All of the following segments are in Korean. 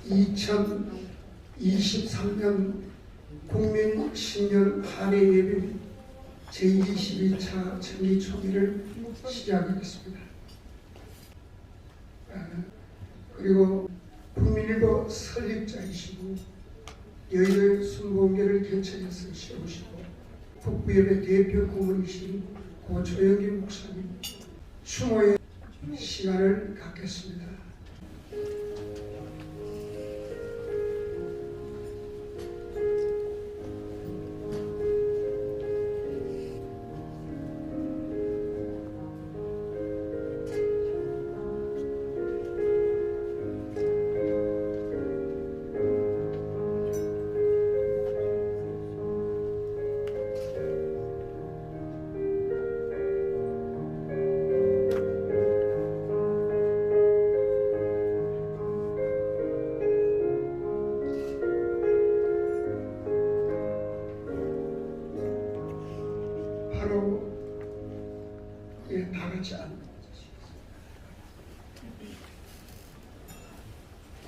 2023년 국민 신년 한해 예배 제22차 정기총회를 시작하겠습니다. 그리고 국민일보 설립자이시고 여의도 순복음교를 개척해서 세우시고 북부예배 대표 고문이신 고 조영길 목사님 추모의 시간을 갖겠습니다.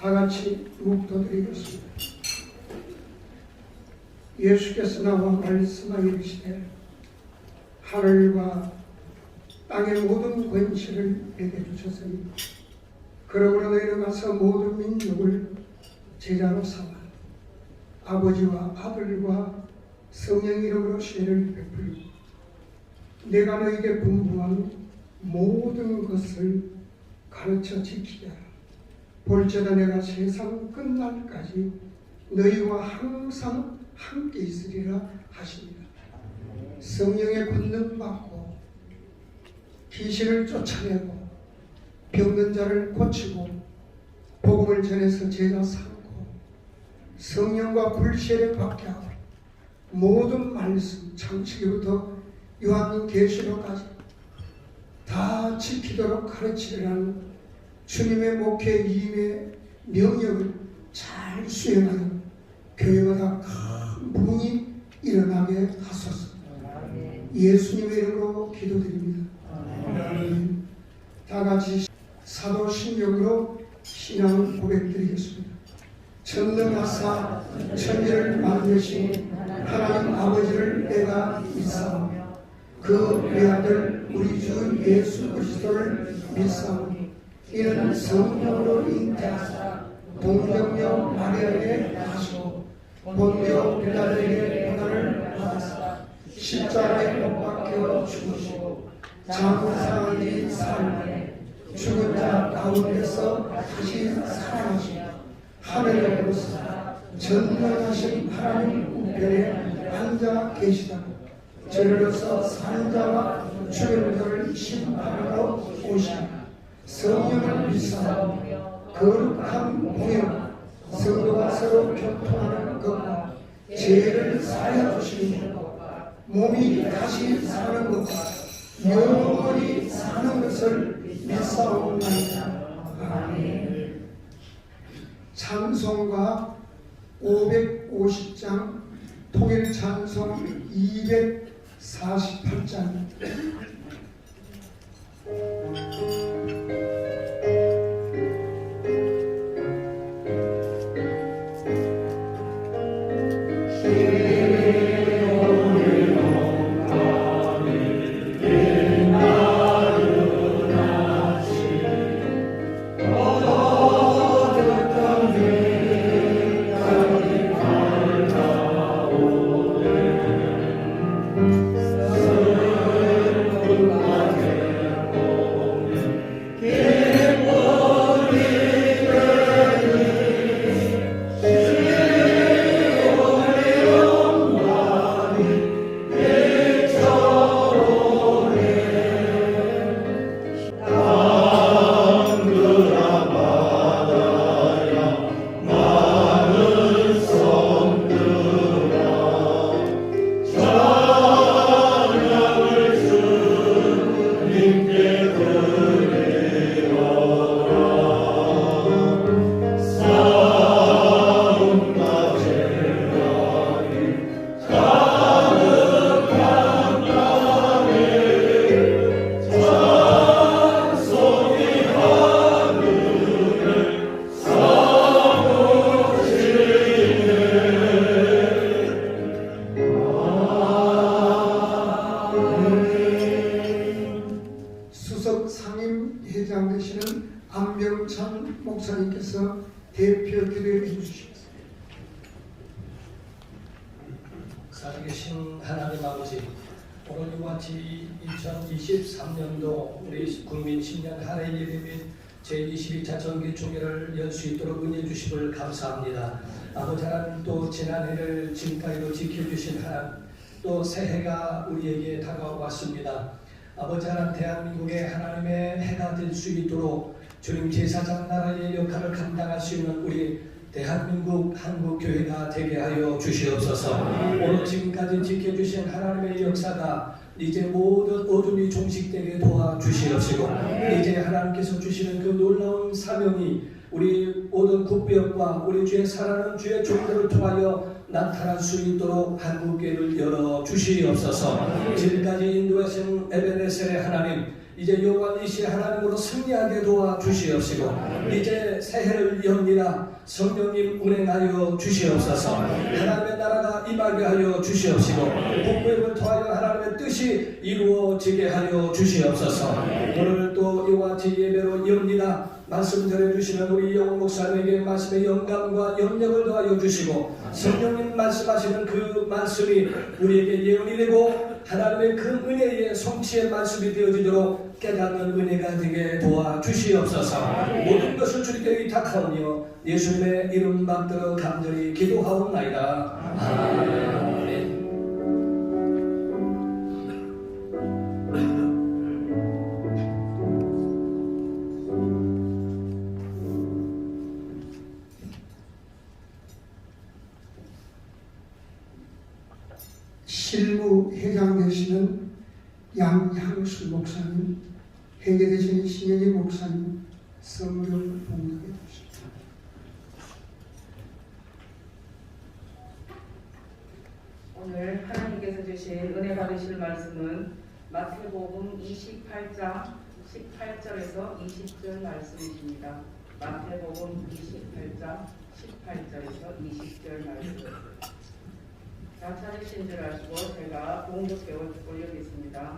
다 같이 묵도드리겠습니다. 예수께서 나와 말씀하여 이르시되 하늘과 땅의 모든 권세를 내게 주셨으니 그러므로 너희는 가서 모든 민족을 제자로 삼아 아버지와 아들과 성령 이름으로 세례를 베풀고 내가 너희에게 분부한 모든 것을 가르쳐 지키자. 볼지어다 내가 세상 끝날까지 너희와 항상 함께 있으리라 하십니다. 성령의 권능 받고 귀신을 쫓아내고 병든 자를 고치고 복음을 전해서 제자 삼고 성령과 불세례 받게 하고 모든 말씀 창세기부터 요한계시록까지 다 지키도록 가르치라는 주님의 목회 임의 명령을 잘 수행하여 교회마다 큰 부흥이 일어나게 하소서. 예수님의 이름으로 기도드립니다. 아멘. 다 같이 사도신경으로 신앙 고백드리겠습니다. 전능하사 천지를 만드신 하나님 아버지를 내가 믿사오며 그 외아들 우리 주 예수 그리스도를 믿사오니 이는 성령으로 잉태하사 동정녀 마리아에게 나시고 본디오 빌라도에게 고난을 받았사 십자가에 못 박혀 죽으시고 장사하니 사흘 죽은 자 가운데서 다시 살아나시며 하늘에 오르사 전능하신 하나님 우편에 앉아 계시다고 저리로서 사는 자와 죽은 자를 심판하러 오시니 성령을 믿사오며 거룩한 공연 성도가 서로 교통하는 것과 죄를 사하여 주시는 것과 몸이 다시 사는 것과 영원히 사는 것을 믿사옵나이다. 아멘. 찬송가 550장 통일 찬송 248장 김영찬 목사님께서 대표 기도해 주시겠습니다. 살아계신 하나님 아버지, 오늘 이와 같이 2023년도 우리 국민 신년 한 해 예배 및 제22차 정기총회를 열 수 있도록 은혜 주심을 감사합니다. 아버지 하나님, 또 지난해를 지금까지도 지켜주신 하나님, 또 새해가 우리에게 다가왔습니다. 아버지 하나님, 대한민국의 하나님의 해가 될 수 있도록 주님 제사장 나라의 역할을 감당할 수 있는 우리 대한민국 한국교회가 되게 하여 주시옵소서. 오늘 지금까지 지켜주신 하나님의 역사가 이제 모든 어둠이 종식되게 도와주시옵시고, 이제 하나님께서 주시는 그 놀라운 사명이 우리 모든 국벽과 우리 주의 사랑하는 주의 종들을 통하여 나타날 수 있도록 한국교회를 열어주시옵소서. 지금까지 인도하신 에베네셀의 하나님, 이제 여호와 니시 하나님으로 승리하게 도와주시옵시고, 이제 새해를 엽니다. 성령님 운행하여 주시옵소서. 하나님의 나라가 임하게 하여 주시옵시고, 국부를 통하여 하나님의 뜻이 이루어지게 하여 주시옵소서. 오늘 또 이와 같이 예배로 엽니다. 말씀 전해주시는 우리 영 목사님에게 말씀의 영감과 영력을 더하여 주시고, 성령님 말씀하시는 그 말씀이 우리에게 예언이 되고 하나님의 그 은혜의 성취의 말씀이 되어지도록 깨닫는 은혜가 되게 도와주시옵소서. 모든 것을 주님께 의탁하오며 예수님의 이름 받들어 간절히 기도하옵나이다. 아멘. 실무 회장 되시는 양향수 목사님, 회계 되시는 신영희 목사님 성령 봉독해 주십니다. 오늘 하나님께서 주신 은혜 받으실 말씀은 마태복음 28장 18절에서 20절 말씀이십니다. 마태복음 28장 18절에서 20절 말씀. 다 찾으신 줄 아시고 제가 봉독해 올리겠습니다.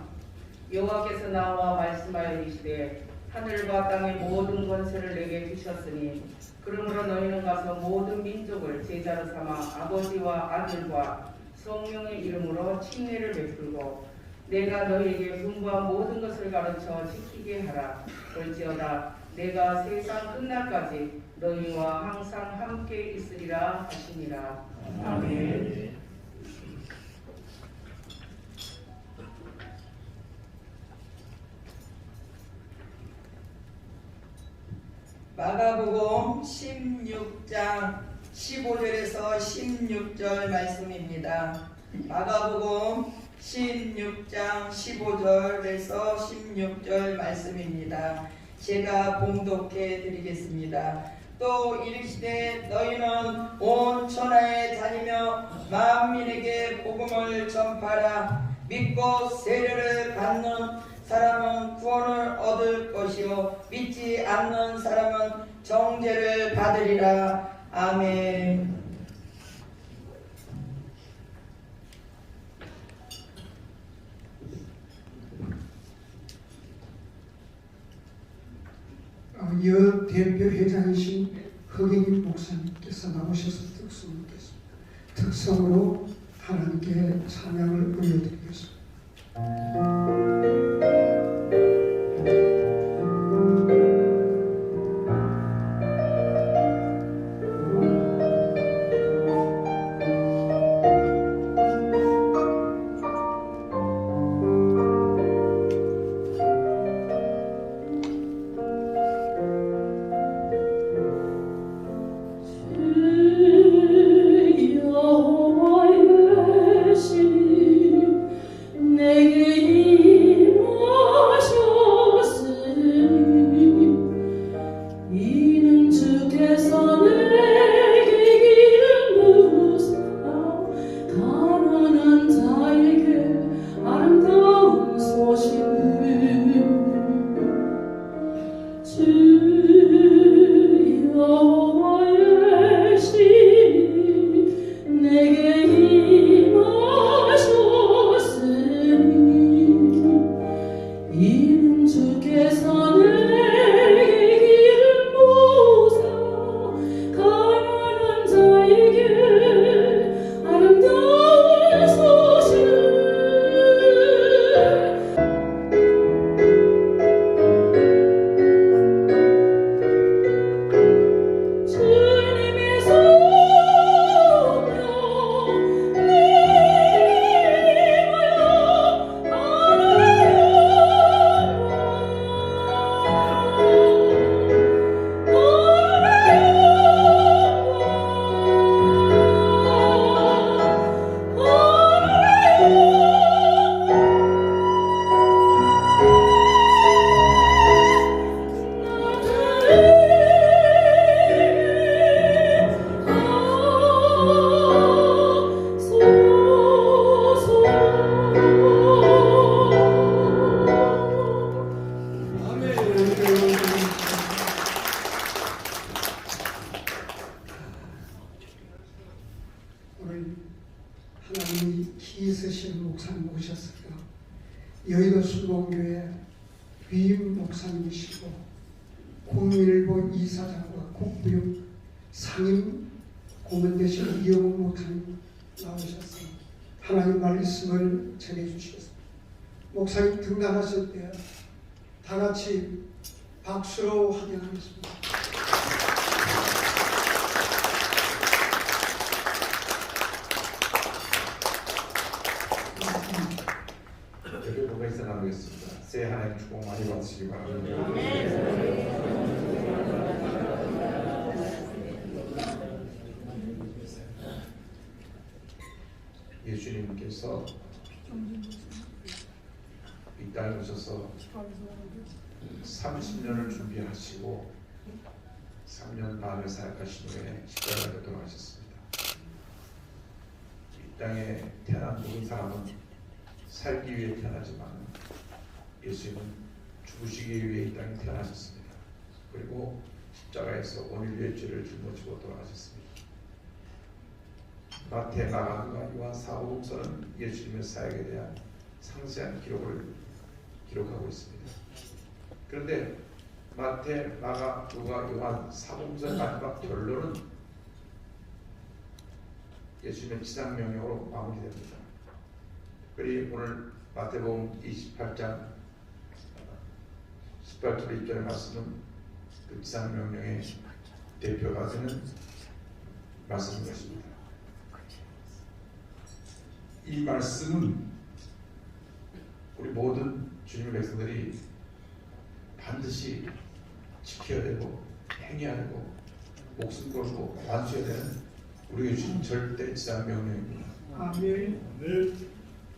여호와께서 나와 말씀하여 이르시되 하늘과 땅의 모든 권세를 내게 주셨으니 그러므로 너희는 가서 모든 민족을 제자로 삼아 아버지와 아들과 성령의 이름으로 침례를 베풀고 내가 너희에게 분부한 모든 것을 가르쳐 지키게 하라. 볼지어다 내가 세상 끝날까지 너희와 항상 함께 있으리라 하시니라. 아멘. 마가복음 16장 15절에서 16절 말씀입니다. 마가복음 16장 15절에서 16절 말씀입니다. 제가 봉독해 드리겠습니다. 또 이르시되 너희는 온 천하에 다니며 만민에게 복음을 전파하라. 믿고 세례를 받는 사람은 구원을 얻을 것이요 믿지 않는 사람은 정죄를 받으리라. 아멘. 여 대표 회장이신 허경임 목사님께서 나오셔서 특성으로 하나님께 찬양을 올려드리겠습니다. 주께서 내게 길을 이세실 목사님 오셨습니다. 여의도 순복음교회 위임 목사님이시고 국민일보 이사장과 국부영 상임 고문 되신 이영훈 목사님 나오셨습니다. 하나님 말씀을 전해주시겠습니다. 목사님 등단하실 때 다 같이 박수로 환영하겠습니다. 여기 뭐가 있어 나누겠습니다. 새해 하나님 축복 많이 받으시기 바랍니다. 예수님께서 이 땅에 오셔서 30년을 준비하시고 3년 반을 사역하신 후에 십자가에 돌아가셨습니다. 이 땅에 태어난 모든 사람은 살기 위해 태어나지만 예수님은 죽으시기 위해 이 땅에 태어나셨습니다. 그리고 십자가에서 온 인류의 죄를 짊어지고 돌아가셨습니다. 마태, 마가, 누가, 요한, 사복음서는 예수님의 사역에 대한 상세한 기록을 기록하고 있습니다. 그런데 마태, 마가, 누가, 요한, 사복음서의 마지막 결론은 예수님의 지상명령으로 마무리됩니다. 그리고 오늘 마태복음 28장 18절 2절의 말씀은 그 지상명령의 대표가 되는 말씀인 것입니다. 이 말씀은 우리 모든 주님의 백성들이 반드시 지켜야 되고 행해야 되고 목숨 걸고 완수해야 되는 우리의 주님 절대 지상명령입니다. 아멘.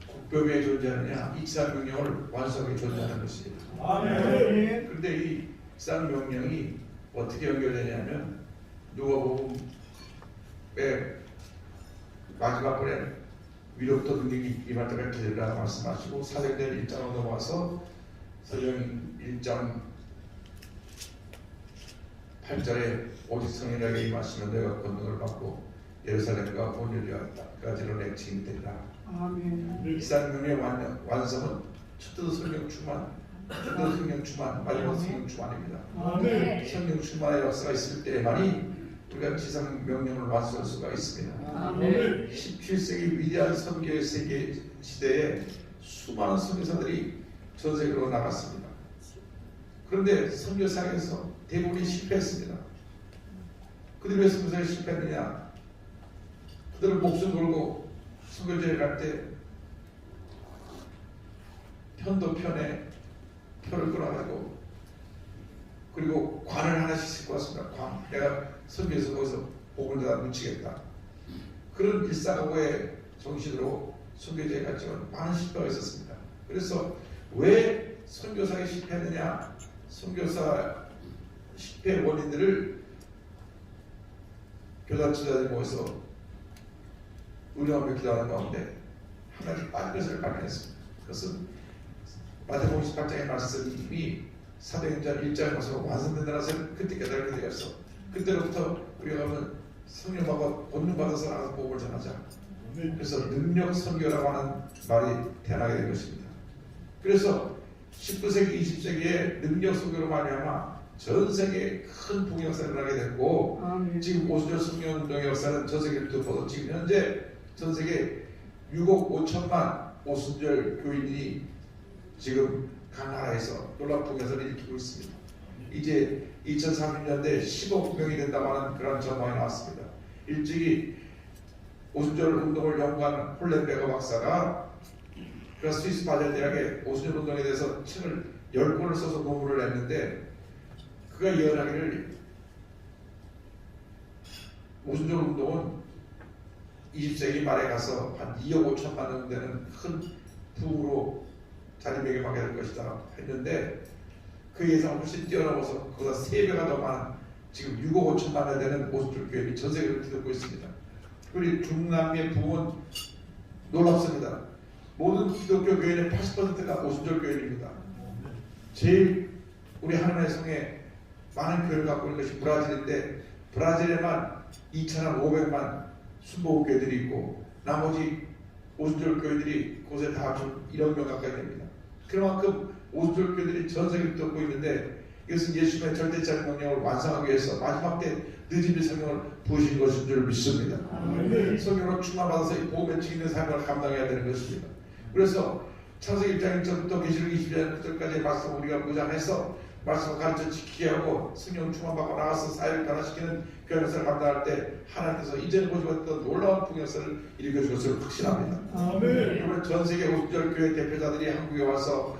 국법에 존재하느냐 이 지상명령을 완수하게 존재하는 것입니다. 아멘. 그런데 이 지상명령이 어떻게 연결되냐면 누가복음의 마지막 번에 위로부터 능력이 임할 때가 기다리라 말씀하시고 사도행전 1장으로 넘어와서 서령 1장 8절에 오직 성령에게 임하시면 너희가 권능을 받고 예루살렘과 온 인류까지로 내 증인이 되리라. 아멘. 이 지상명령의 완성은 첫째도 성령 충만, 첫째도 성령 충만, 마지막도 성령 충만입니다. 아멘. 성령 충만의 역사가 있을 때만이 우리가 지상명령을 완수할 수가 있습니다. 아멘. 17세기 위대한 선교의 세계 시대에 수많은 선교사들이 전 세계로 나갔습니다. 그런데 선교사에서 대부분이 실패했습니다. 그들이 왜 선교사에 실패했느냐? 그들은 목숨 걸고 선교지에 갈 때 편도편에 표를 끌어가지고 그리고 관을 하나씩 싣고 왔습니다. 관. 내가 선교에서 거기서 복을 다 묻히겠다. 그런 일사각오의 정신으로 선교지에 갔지만 많은 실패가 있었습니다. 그래서 왜 선교사에 실패했느냐? 선교사 실패 원인들을 교단 지도자들이 모여서 의료하며 기도하는 가운데 한 가지 빠진 것을 발견했습니다. 그것은 마태복음 18장의 말씀이 사도행전 1장에 와서 완성된다는 것을 그때 깨달게 되었어. 그때로부터 우리가 하면 성령받고 권능 받아서 나가서 복음을 전하자. 그래서 능력 선교라고 하는 말이 태어나게 된 것입니다. 그래서 19세기, 20세기에 능력 선교로 말미암아 전 세계에 큰 복음 역사를 하게 됐고 아멘. 지금 오순절 성령운동의 역사는 전 세계를 덮어서 지금 현재 전 세계 6억 5천만 오순절 교인이 지금 각 나라에서 놀라운 역사를 일으키고 있습니다. 이제 2030년대 10억 명이 된다고 하는 그런 전망이 나왔습니다. 일찍이 오순절 운동을 연구한 홀렌베거 박사가 그 스위스 바젤 대학에 오순절 운동에 대해서 책을 10권을 써서 논문을 냈는데 그가 예언하기를 오순절 운동은 20세기 말에 가서 한 2억 5천만 원 되는 큰 부흥으로 자리매김하게 될 것이다 했는데 그 예상을 훨씬 뛰어넘어서 그보다 3배가 더 많은 지금 6억 5천만 원 되는 오순절 교회이 전 세계를 뒤덮고 있습니다. 그리고 중남미의 부흥은 놀랍습니다. 모든 기독교 교회의 80%가 오순절 교회입니다. 제일 우리 하나님의 성에 많은 교회를 갖고 있는 것이 브라질인데 브라질에만 2,500만 순복음 교회들이 있고 나머지 오순절 교회들이 곳에 다 좀 1억 명 가까이 됩니다. 그만큼 오순절 교회들이 전 세계를 돕고 있는데 이것은 예수님의 절대적인 명령을 완성하기 위해서 마지막 때 늦은 성령을 부으신 것인 줄 믿습니다. 성령으로 충만받아서 이 복음에 지키는 삶을 감당해야 되는 것입니다. 그래서 창세기 1장 1절부터 계시록 22장 9절까지의 말씀을 우리가 묵상해서 말씀을 가르쳐 지키게 하고 성령 충만받고 나가서 사회를 변화시키는 교회 역사를 감당할 때 하나님께서 이전에 보지 못했던 놀라운 풍요성을 일으켜 주었을 확신합니다. 이번에 전 세계 오순절 교회 대표자들이 한국에 와서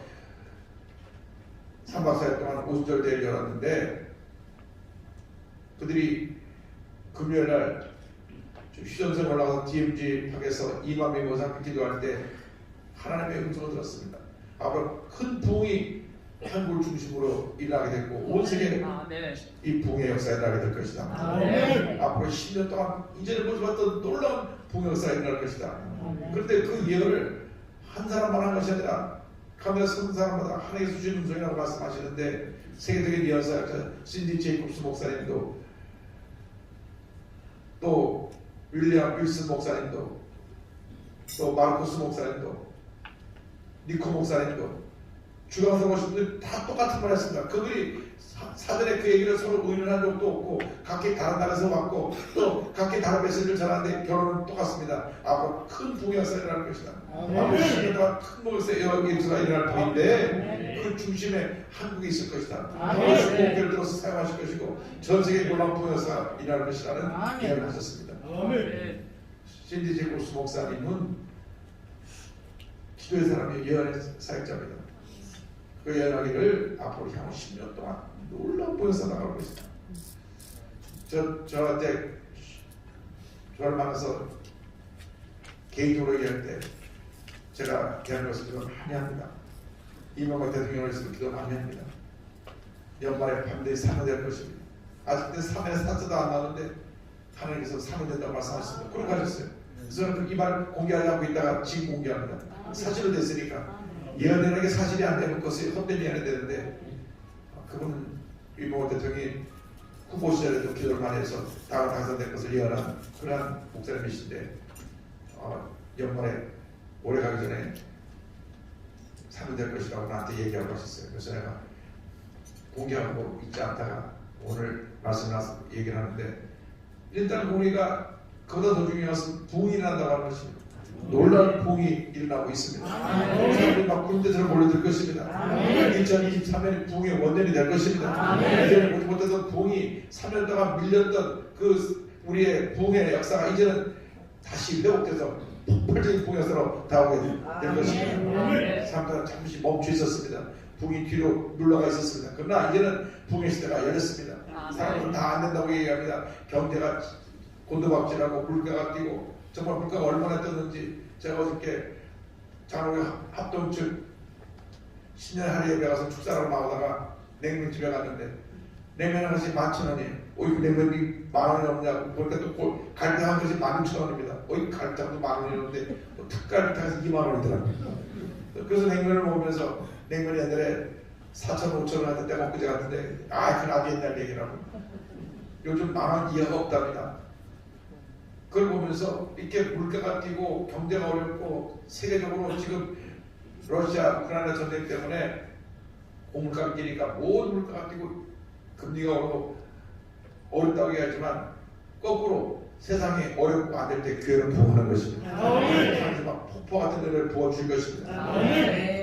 3박 4일 동안 오순절 대회를 열었는데 그들이 금요일날 휴전선에 올라가서 DMZ 밖에서 2만 명이 모상 기도할 때 하나님의 음성을 들었습니다. 앞으로 큰 부흥이 한국을 중심으로 일어나게 됐고 온 세계에 이 부흥의 역사가 일어나게 될 것이다. 앞으로 10년 동안 이전에 보지 못했던 놀라운 부흥의 역사가 일어날 것이다. 그런데 그 예언을 한 사람만 한 것이 아니라 가운데 선 사람마다 하나님의 주신 음성이라고 말씀하시는데 세계적인 예언사 신디 제이콥스 목사님도 또 윌리엄 윌슨 목사님도 또 마르코스 목사님도 니코 목사님도 주강성 모신들 다 똑같은 말 했습니다. 그들이 사전에 그 얘기를 서로 의논한 적도 없고 각기 다른 나라에서 왔고 또 각기 다른 메시지를 전하는데 결론은 똑같습니다. 앞으로 큰 부흥의 역사가 일어날 것이다. 앞으로 10년 동안 큰 부흥의 역사가 일어날 터인데 그 중심에 한국이 있을 것이다. 그것을 목표를 들어서 사용하실 것이고 전 세계 놀라운 부흥의 역사가 일어날 것이라는 예언을 하셨습니다. 신디 제이콥스 목사님은 기도의 사람이 예언의 사역자입니다. 그 예언하기를 앞으로 향후 10년 동안 놀라운 부흥에서 나갈 것이다. 저한테 저를 만나서 개인적으로 얘기할 때 제가 대한민국에서 기도 많이 합니다. 이명박 대통령을 위해서 기도 많이 합니다. 연말에 반드시 사면될 것입니다. 아직도 사면의 사자도 안 나오는데 하나님께서 사면된다고 말씀하셨습니다. 그렇게 하셨어요. 그래서 저는 이 말 공개하지 않고 있다가 지금 공개합니다. 사실로 됐으니까 예언되는 게 사실이 안 되는 것이 헛된 예언이 되는데 그분은 이명박 대통령이 후보 시절에도 기도를 많이 해서 당선될 것을 예언한 그러한 목사님이신데 연말에 올해 가기 전에 사면될 것이라고 나한테 얘기하고 하셨어요. 그래서 내가 공개하고 있지 않다가 오늘 말씀 나서 얘기를 하는데 일단 우리가 그보다 더 중요한 것은 부흥이 일어난다고 하는 것입니다. 놀라운 부흥이 일어나고 있습니다. 사람들이 막 군대처럼 몰려들 것입니다. 2023년이 부흥의 원년이 될 것입니다. 이전에 보지 못했던 부흥이 3년 동안 밀렸던 그 우리의 부흥의 역사가 이제는 다시 회복돼서 폭발적인 부흥의 역사로 다가오게 될 것입니다. 사람들은 잠시 멈춰 있었습니다. 부흥이 뒤로 물러가 있었습니다. 그러나 이제는 부흥의 시대가 열렸습니다. 사람들은 다 안 된다고 얘기합니다. 경제가 곤두박질하고 물가가 뛰고 정말 물가가 얼마나 떴는지 제가 어저께 장로교 합동 측 신년 할애 예배 가서 축사를 나오다가 냉면집에 갔는데 냉면 한 그릇이 11,000원이에요. 어이 냉면이 10,000원이 넘냐고 보니까 또 갈비 한 그릇이 16,000원입니다. 어이 갈비도 10,000원이었는데 특갈비탕에서 20,000원이더라고요. 그래서 냉면을 먹으면서 냉면이 옛날에 4,000원, 5,000원 할 때 엊그제 갔는데 그나게 옛날 얘기라고 요즘 10,000원 이하가 없답니다. 그걸 보면서 이렇게 물가가 뛰고 경제가 어렵고 세계적으로 지금 러시아 우크라이나 전쟁 때문에 고물가가 뛰니까 모든 물가가 뛰고 금리가 어렵다고 얘기하지만 거꾸로 세상이 어렵고 안 될 때 교회는 부흥하는 것입니다. 하나님께서 막 폭포 같은 데를 부어줄 것입니다.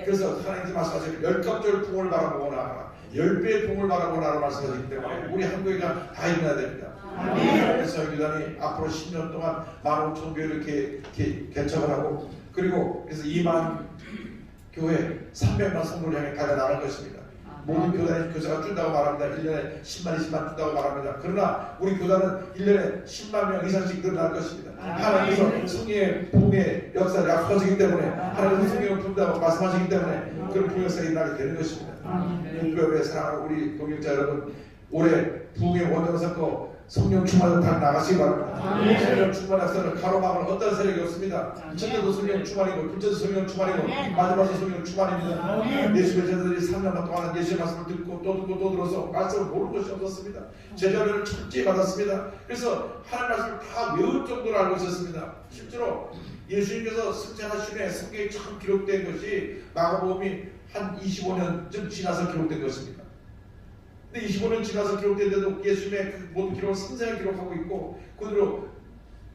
그래서 하나님께서 말씀하시는 10갑절 부흥을 바라보고 나아가라 10배의 부흥을 바라보고 나아가라 말씀하시기 때문에 우리 한국이가 다 일어나야 됩니다. 그래서 교단이 앞으로 10년 동안 15,000교회를 개척을 하고 그리고 그래서 2만 교회 300만 성도를 향해 달려나갈 것입니다. 모든 교단이 교사가 준다고 말합니다. 1년에 10만, 20만 준다고 말합니다. 그러나 우리 교단은 1년에 10만 명 이상씩 늘어날 것입니다. 하나님께서 승리의 부흥의 역사를 약속하시기 때문에 하나님께서 승리를 품다고 말씀하시기 때문에 그런 부흥의 역사가 일어나게 되는 것입니다. 교회에 사랑하는 우리 동역자 여러분 올해 부흥의 원전을 삼고 성령 충만을 다 나가시기 바랍니다. 성령 충만해서는 가로막을 어떤 세력이 없습니다. 첫째도 성령 충만이고 둘째도 성령 충만이고 마지막도 성령 충만입니다. 예수의 제자들이 3년 동안 예수의 말씀을 듣고 또 듣고 또 들어서 말씀을 모르는 것이 없었습니다. 제자들을 철저히 받았습니다. 그래서 하나님 말씀을 다 외울 정도로 알고 있었습니다. 실제로 예수님께서 승천하신 후에 성경에 처음 기록된 것이 마가복음이 한 25년쯤 지나서 기록된 것입니다. 근데 25년 지나서 기록된데도 예수님의 그 모든 기록을 생생하게 기록하고 있고 그대로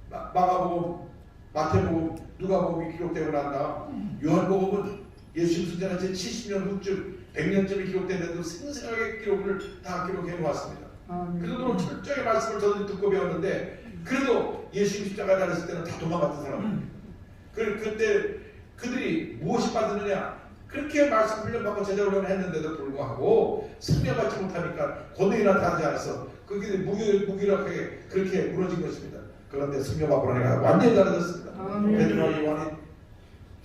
마가복음, 마태복음, 누가복음이 기록되고 난 다음 요한복음은 예수님 승천하신 70년 후쯤 100년쯤이 기록된데도 생생하게 기록을 다 기록해 놓았습니다. 그 정도로 철저하게 말씀을 저들이 듣고 배웠는데 그래도 예수님 십자가에 달렸을 때는 다 도망갔던 사람입니다. 그때 그들이 무엇이 받느냐 그렇게 말씀 훈련받고 제자훈련을 했는데도 불구하고 승려 받지 못하니까 권능이나 다하지 않아서 그게 무기력하게 그렇게 무너진 것입니다. 그런데 승려 받고 나니까 완전히 달라졌습니다. 베드로와 요한이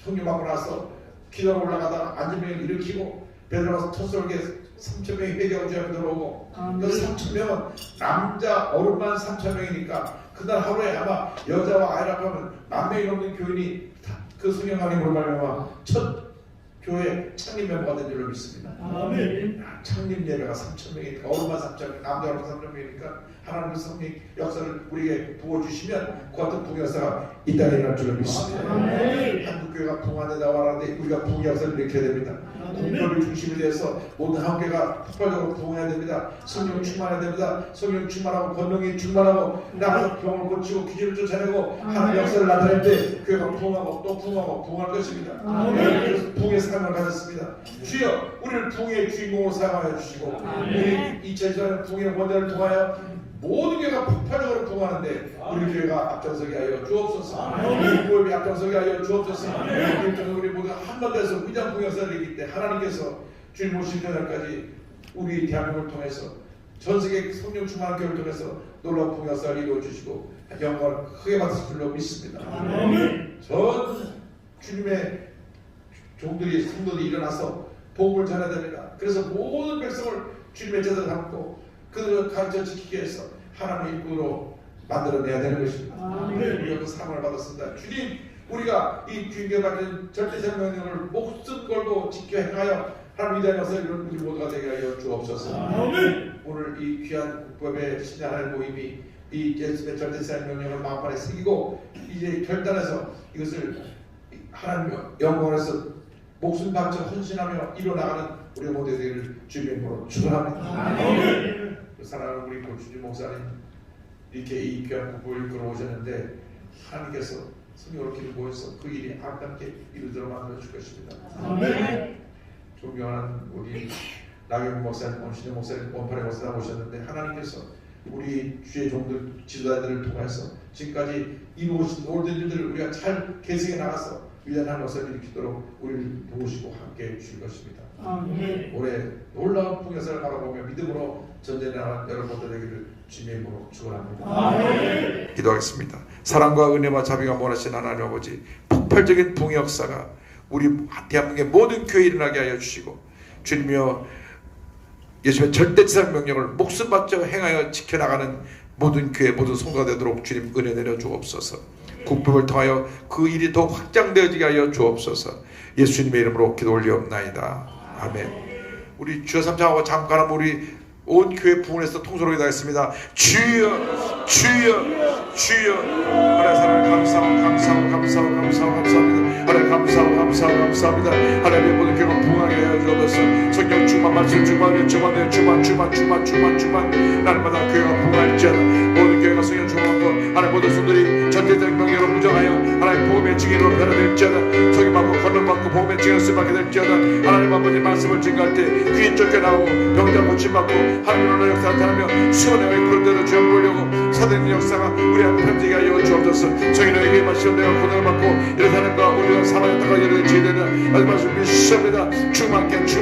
승려 받고 나서 기도로 올라가다가 안전병을 일으키고 베드로가 첫 설교에 3,000명이 회개하고 주 앞에 들어오고 그 3,000명은 남자 어른만 3,000명이니까 그날 하루에 아마 여자와 아이라 하면 10,000명이 넘는 교인이 그 성령 안에로 말미암아 첫 교회 창립 멤버가 된 줄로 믿습니다. 창립 예배가 3,000명이니까 어른만 3,000명, 남자로 3,000명이니까 하나님의 성령 역사를 우리에게 부어주시면 그 같은 부흥 역사가 이 땅에 일어날 줄로 믿습니다. 한국교회가 부흥하는 나와라는데 우리가 부흥 역사를 일으켜야 됩니다. 공교를 중심으로 해서 모든 한국교회가 폭발적으로 부흥해야 됩니다. 성령 충만해야 됩니다. 성령 충만하고 권능이 충만하고 나가서 병을 고치고 기준을 쫓아내고 하나님의 역사를 나타낼 때 교회가 부흥하고 또 부흥하고 부흥할 것입니다. 그래서 부흥의 삶을 가졌습니다. 주여 우리를 부흥의 주인공으로 사용하여 주시고 우리 2024년 부흥의 원자를 통하여 모든 교회가 폭발적으로 부흥하는데 우리 교회가 앞장서게 하여 주옵소서. 우리 교회가 앞장서게 하여 주옵소서. 우리 모두 한번돼서 위장 부흥 역사를 이기 때 하나님께서 주님 오신 그날까지 우리 대한민국을 통해서 전 세계 성령 충만한 교회를 통해서 놀라운 부흥 역사를 이루어 주시고 영광을 크게 받으실 줄로 믿습니다. 전 주님의 종들이 성도들이 일어나서 복음을 전해야 됩니다. 그래서 모든 백성을 주님의 제자로 삼고 그들을 가르쳐 지키기 위해서 하나님의 일꾼으로 만들어내야 되는 것입니다. 우리가 그 사명을 받았습니다. 주님 우리가 이 주님께 받은 절대적 명령을 목숨 걸고 지켜 행하여 하나님 위대한 역사를 이루는 우리 모두가 되게 하여 주옵소서. 오늘 이 귀한 국법의 신앙하는 모임이 이 예수의 절대적 명령을 마음판에 새기고 이제 결단해서 이것을 하나님 영광에서 목숨 바쳐 헌신하며 이뤄나가는 우리 모두의 되기를 주님의 이름으로 축원합니다. 사랑하는 우리 고준주 목사님 이렇게 이 귀한 국보를 이끌어 오셨는데 하나님께서 성령으로 길을 보여서 그 일이 아름답게 이루도록 만들어 줄 것입니다. 존경하는 우리 나경원 목사님, 엄신영 목사님, 원팔의 목사님 오셨는데 하나님께서 우리 주의 종들 지도자들을 통해서 지금까지 이루어진 모든 일들을 우리가 잘 계승해 나가서 위대한 역사를 일으키도록 우리를 도우시고 함께 해주실 것입니다. 올해 놀라운 풍요사를 바라보며 믿음으로 전쟁에 나가는 여러분들 되기를 주님의 이름으로 축원합니다. 기도하겠습니다. 사랑과 은혜와 자비가 원하신 하나님 아버지 폭발적인 풍요 역사가 우리 대한민국의 모든 교회에 일어나게 하여 주시고 주님이여 예수님의 절대적 명령을 목숨 바쳐 행하여 지켜나가는 모든 교회 모든 성도가 되도록 주님 은혜 내려 주옵소서. 국법을 통하여 그 일이 더 확장되어지게 하여 주옵소서. 예수님의 이름으로 기도 올리옵나이다. 아멘. 우리 주여 삼창하고 잠깐 우리 온 교회 부흥에서 통솔하게 되겠습니다. 주여 주여 주여. 하나님 사랑을 감사합니다. 하나님 감사합니다. 하나님의 모든 교회가 부흥하게 하여 주옵소서. 성령 충만 말씀 충만 날마다 교회가 부흥할지어다. 모든 교회가 성령 충만하고 하나님 모든 손들이 전대적 명령으로 무정하여 하나님 복음의 증인으로 변화될지어다. 성령받고 권능받고 복음의 증인으로 쓰임받게 될지어다. 하나님 아버지 말씀을 증거할 때 귀인 쫓겨나오고 병자 고침받고 하나님의 역사 나타나며 수원의 그런 대로 죄를 보려고 사도의 역사가 우리 앞에 펼치게 하여 주옵소서. 성인의 마시오 내가 고난을 받고 이런 사람과 우리가 사망에 따라 이르는 지혜되는 마지막 말씀 믿습니다. 주만께 주여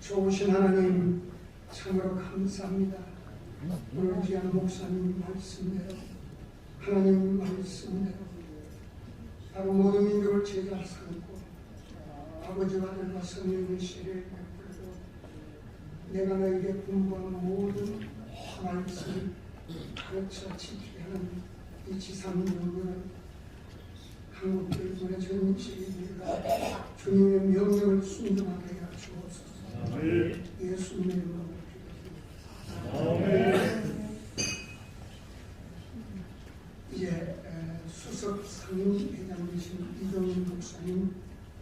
좋으신 하나님 참으로 감사합니다. 오지한 목사님 말씀대로 하나님 말씀대로 바로 모든 민족을 제자 삼고 아버지와 아들과 성령의 세례를 베풀고 내가 너에게 분부한 모든 말씀을 가르쳐 지키게 하는 이 지상명령은 한국교회 전전 세계가 주님의 명령을 순종하게 하여 주옵소서. 예수님의 이름으로 기도드립니다. 이제 수석 상임회장이신 이정민 목사님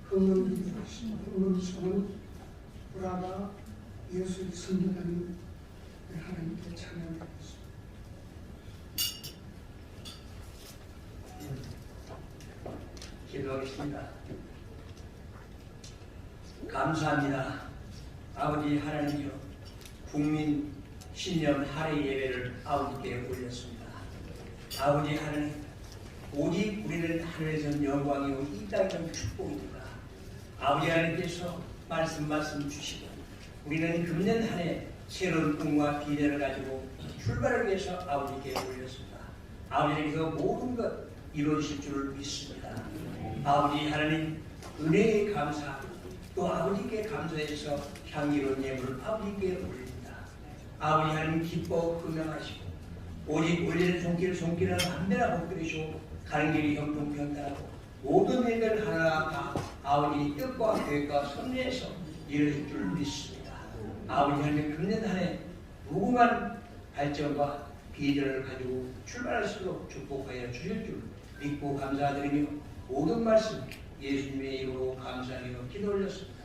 흥흥성은 브라가 예수의 선교단임 하나님께 찬양하겠습니다. 기도하겠습니다. 감사합니다. 아버지 하나님이여, 국민 신년 할애 예배를 아버지께 올렸습니다. 아버지 하나님, 오직 우리는 하늘에서 영광이요 이 땅에서 축복입니다. 아버지 하나님께서 말씀 주시고 우리는 금년 한 해 새로운 꿈과 비전을 가지고 출발을 위해서 아버지께 올렸습니다. 아버지께서 모든 것 이루어지실 줄을 믿습니다. 아버지 하나님, 은혜에 감사, 또 아버지께 감사해서 향기로운 예물을 아버지께 올립니다. 아버지 하나님, 기뻐 근명하시고 오직 올리는 손길은 만대나 복들이시고 가는 길이 형통평탄하고 모든 일들 하나하나 다 아버지 뜻과 계획과 섭리에서 이루어질 줄 믿습니다. 아버지 하나님, 금년 한 해 무궁한 발전과 비전을 가지고 출발할 수 있도록 축복하여 주실 줄 믿고 감사드리며 모든 말씀 예수님의 이름으로 감사하며 기도 올렸습니다.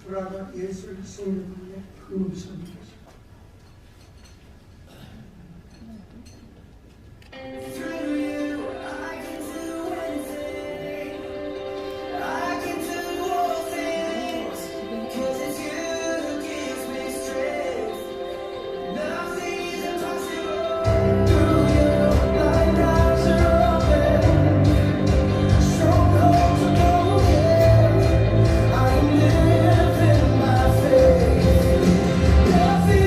브라가 예술 성교단의 흥흥성입니다. Nothing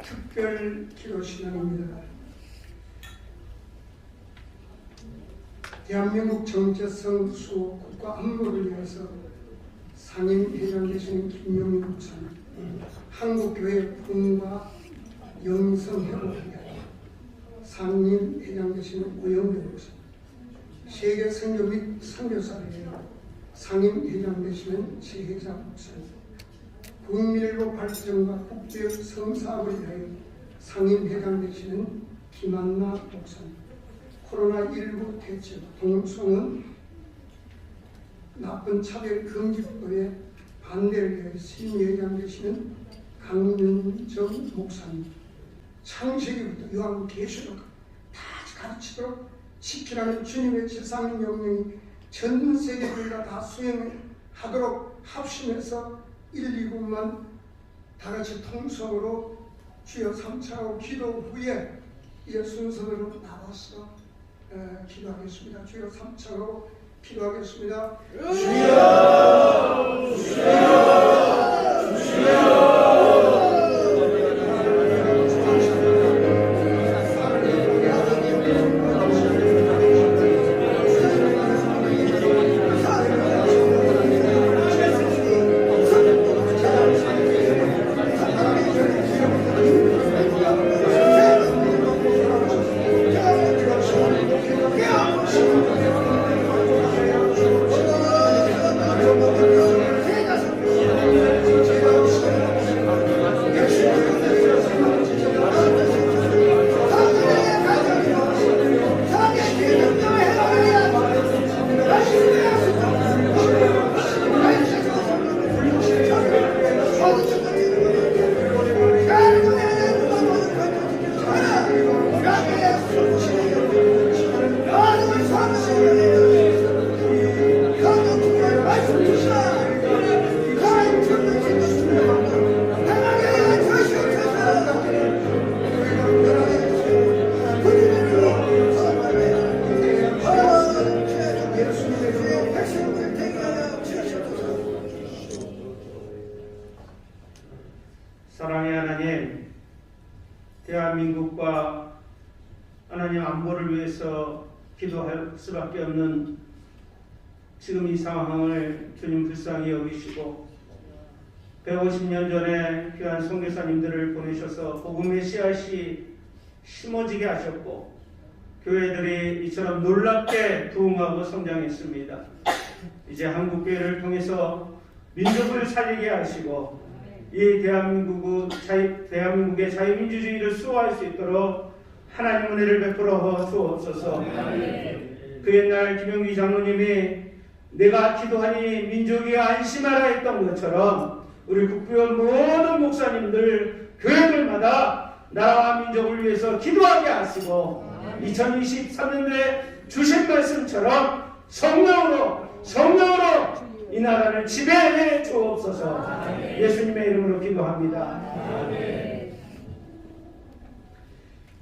특별 기도 시간입니다. 대한민국 정체성 수호 국가 안보를 위해서 상임회장 되시는 김용희 목사님, 한국교회 부흥과 영성 회복을 위하여 상임회장 되시는 오영배 목사님, 세계 선교 및 선교사를 위하여 상임회장 되시는 최혜자 목사님, 국민일보 발전과 국제적 성사업을 위하여 상임회장 되시는 김한나 목사님, 코로나19 대책 동성은 나쁜 차별 금지법에 반대를 위해 신회장 되시는 강윤정 목사님, 창세기부터 요한계시록 다 가르치도록 지키라는 주님의 지상 명령이 전 세계들과 다 수행하도록 합심해서 129만 다 같이 통성으로 주여 삼차하고 기도 후에 이 순서대로 나와서 기도하겠습니다. 주여 삼차로 기도하겠습니다. 주여, 주여, 주여. 사랑의 하나님, 대한민국과 하나님 안보를 위해서 기도할 수밖에 없는 지금 이 상황을 주님 불쌍히 여기시고 150년 전에 귀한 선교사님들을 보내셔서 복음의 씨앗이 심어지게 하셨고 교회들이 이처럼 놀랍게 부흥하고 성장했습니다. 이제 한국교회를 통해서 민족을 살리게 하시고 이 대한민국의 자유민주주의를 수호할 수 있도록 하나님 은혜를 베풀어 주옵소서. 그 옛날 김영기 장로님이 내가 기도하니 민족이 안심하라 했던 것처럼 우리 국부원 모든 목사님들 교회들마다 나라와 민족을 위해서 기도하게 하시고 2023년도에 주신 말씀처럼 성령으로 이 나라를 지배해 주옵소서. 예수님의 이름으로 기도합니다.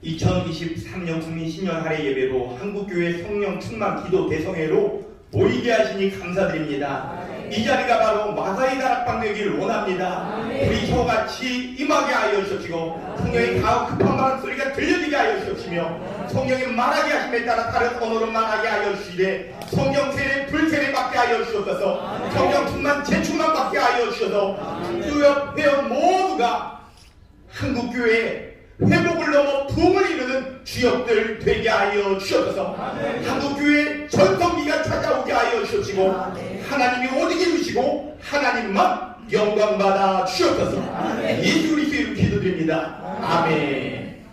2023년 국민 신년 할애 예배로 한국교회 성령 충만 기도 대성회로 모이게 하시니 감사드립니다. 이 자리가 바로 마사이 다락방 되기를 원합니다. 우리 저같이 임하게 하여 주시고 성령의 가혹 급한 말 소리가 들려지게 하여 주시며 성령의 말하게 하심에 따라 다른 언어로 말하게 하여 주시되 성령 세례 불세례 받게 하여 주옵소서. 성령 충만 재충만 받게 하여 주셔서 주여 회원 모두가 한국교회 회복을 넘어 부흥을 이루는 주역들 되게 하여 주옵소서. 한국교회 전성기가 찾아오게 하여 주시고 하나님이 오직 이루시고 하나님만 영광받아 주옵소서. 예수 그리스도 이름 기도드립니다. 아멘.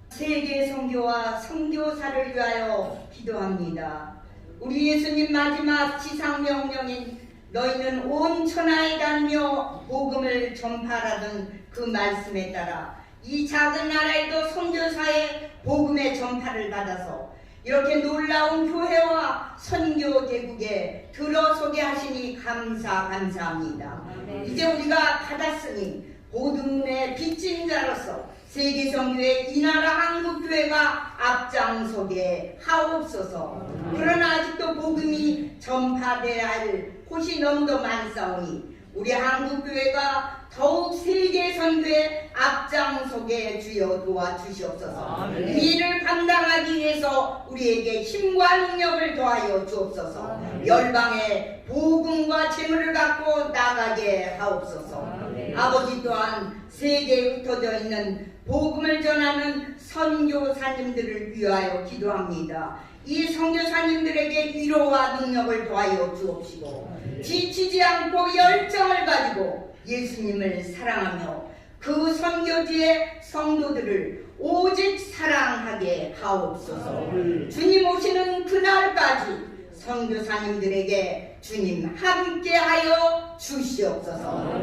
세계 선교와 선교사를 위하여 기도합니다. 우리 예수님 마지막 지상 명령인 너희는 온 천하에 다니며 복음을 전파하라는 그 말씀에 따라 이 작은 나라에도 선교사의 복음의 전파를 받아서 이렇게 놀라운 교회와 선교 대국에 들어서게 하시니 감사합니다. 이제 우리가 받았으니 복음의 빚진 자로서 세계 선교의 이 나라 한국교회가 앞장서게 하옵소서. 그러나 아직도 복음이 전파돼야 할 곳이 너무도 많사오니 우리 한국교회가 더욱 세계 선교에 앞장서게 주여 도와주시옵소서. 이 일을 감당하기 위해서 우리에게 힘과 능력을 더하여 주옵소서. 열방에 복음과 재물을 갖고 나가게 하옵소서. 아버지 또한 세계에 흩어져 있는 복음을 전하는 선교사님들을 위하여 기도합니다. 이 선교사님들에게 위로와 능력을 더하여 주옵시고 지치지 않고 열정을 가지고 예수님을 사랑하며 그 선교지의 성도들을 오직 사랑하게 하옵소서. 주님 오시는 그날까지 선교사님들에게 주님 함께하여 주시옵소서.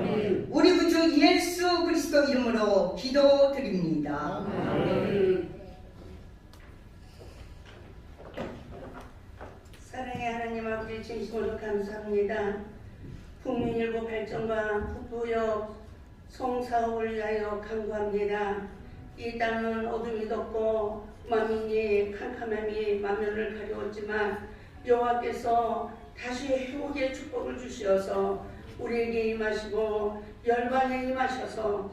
우리 구주 예수 그리스도 이름으로 기도드립니다. 사랑의 하나님 아버지 진심으로 감사합니다. 국민일보 발전과 북부역 송사업을 위하여 간구합니다. 이 땅은 어둠이 덮고 만민이 캄캄함이 만면을 가려웠지만 여호와께서 다시 회복의 축복을 주시어서 우리에게 임하시고 열방에 임하셔서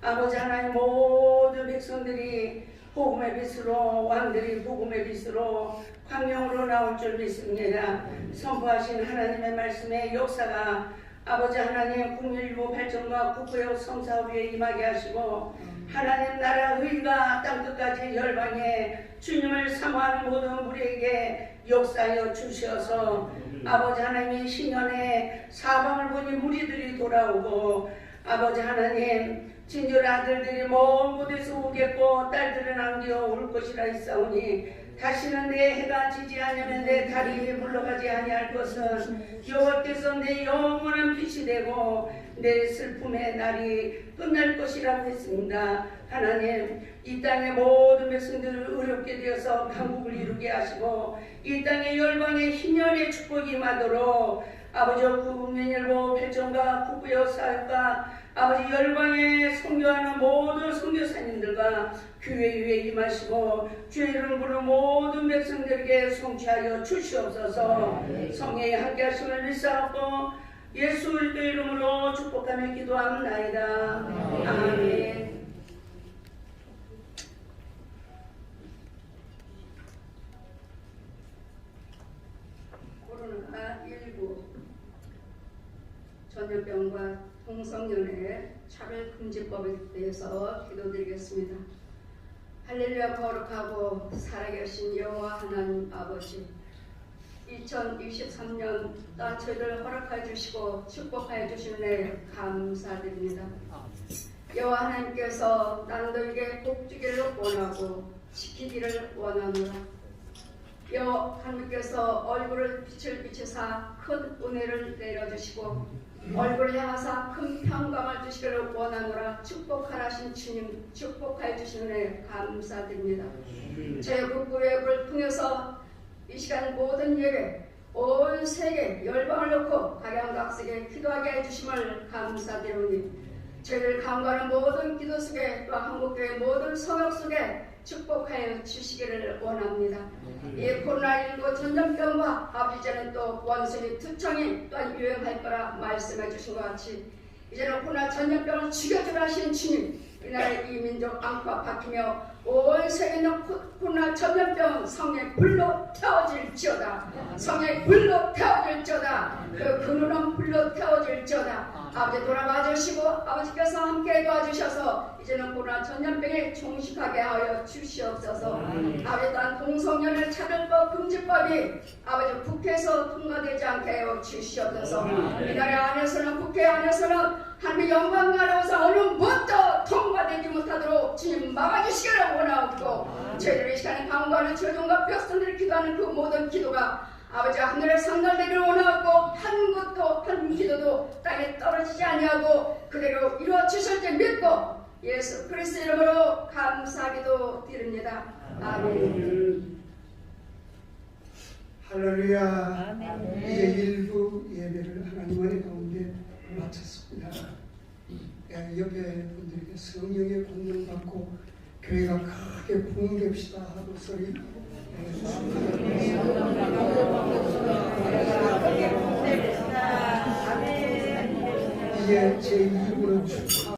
아버지 하나님 모든 백성들이 복음의 빛으로 왕들이 복음의 빛으로 광명으로 나올 줄 믿습니다. 선포하신 하나님의 말씀의 역사가 아버지 하나님 국민일보 발전과 북부역 성사업 위에 임하게 하시고 하나님 나라 의가 땅끝까지 열방에 주님을 사모하는 모든 우리에게 역사하여 주시어서 아버지 하나님이 신년에 사방을 보니 무리들이 돌아오고 아버지 하나님 진열 아들들이 먼 곳에서 오겠고 딸들은 안겨 올 것이라 있사오니 다시는 내 해가 지지 않으면 내 달이 물러가지 아니할 것은 여호와께서 내 영원한 빛이 되고 내 슬픔의 날이 끝날 것이라고 했습니다. 하나님 이 땅의 모든 백성들을 의롭게 되어서 강국을 이루게 하시고 이 땅의 열방의 희년의 축복이 임하도록 아버지 국민일보 발전과 북부역 사역과 아버지 열방에 선교하는 모든 선교사님들과 교회 위에 임하시고 주의 이름 부르는 모든 백성들에게 성취하여 주시옵소서. 성령의 함께 하심을 믿사옵고 예수 그리스도 이름으로 축복하며 기도합나이다. 아멘. 코로나19 전염병과 동성연애 차별금지법에 대해서 기도드리겠습니다. 할렐루야. 거룩하고 살아계신 여호와 하나님 아버지, 2023년 단체를 허락해 주시고 축복해 주시는 애 감사드립니다. 여호와 하나님께서 난도에게 복주기를 원하고 지키기를 원하노라. 여호와 하나님께서 얼굴을 빛을 비추사 큰 은혜를 내려주시고 얼굴을 향하사 큰 평강을 주시기를 원하노라. 축복하라신 주님, 축복해 주시는 애 감사드립니다. 제9구역을 통해서 이 시간 모든 예배 온 세계 열방을 놓고 각양각색에 기도하게 해주심을 감사드리오니 저희를 강구하는 모든 기도 속에 또 한국교회 모든 성역 속에 축복하여 주시기를 원합니다. 이 코로나19 전염병과 아버지는 또 원수의 투청이 또한 유행할 거라 말씀해 주신 것 같이 이제는 코로나 전염병을 죽여주라 하신 주님, 이 나라의 이 민족 안과 박히며 온 세계에 있는 코로나 전염병은 성령의 불로 태워질지어다. 성령의 불로 태워질지어다. 그 근원은 불로 태워질지어다. 아버지 돌아봐 주시고 아버지께서 함께 도와주셔서 이제는 코로나 전염병에 종식하게 하여 주시옵소서. 아버지 또한 동성연애 차별법 금지법이 아버지 국회에서 통과되지 않게 하여 주시옵소서. 이 나라 안에서는 국회 안에서는 하나님의 영광 나라에서 어느 무엇도 통과되지 못하도록 주님 막아주시기를 원하옵고 저희들의 시간에 강구하는 조정과 백성들을 기도하는 그 모든 기도가 아버지 하늘에 상달되기를 원하옵고 한 것도 한 기도도 땅에 떨어지지 아니하고 그대로 이루어 주실 줄 믿고 예수 그리스도 이름으로 감사기도 드립니다. 아멘. 할렐루야. 이제 일부 예배를 하나님 은혜 가운데 마쳤습니다. 옆에 분들에게 성령의 권능 받고 교회가 크게 부흥됩시다 하고 소리 이제 제 이름으로 축하